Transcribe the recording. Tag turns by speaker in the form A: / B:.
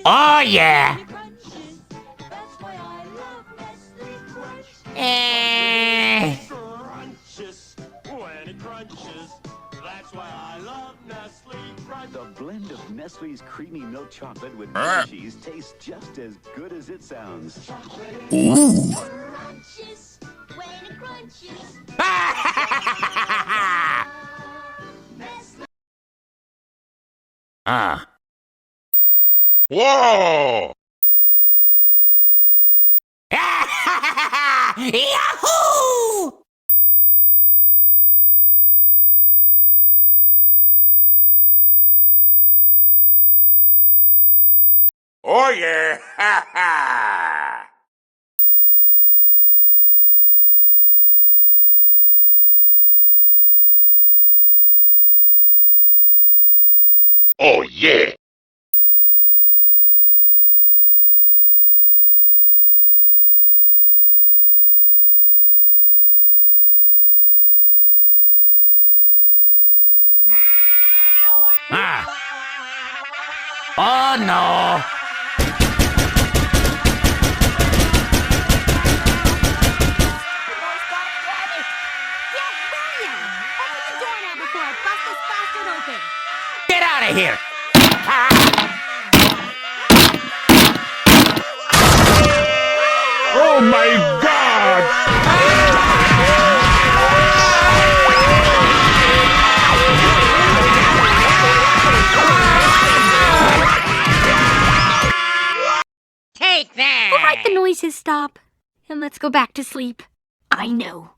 A: Oh yeah! Eh.
B: The blend of Nestle's creamy milk chocolate with cheese tastes just as good as it sounds.
A: Ooh. Ah.
C: Whoa!
A: Yahoo!
C: Oh yeah! Ha ha! Oh yeah!
A: Ah. Oh no! Get out of here!
C: Oh my God!
A: Take that!
D: All right, the noises stop. And let's go back to sleep. I know.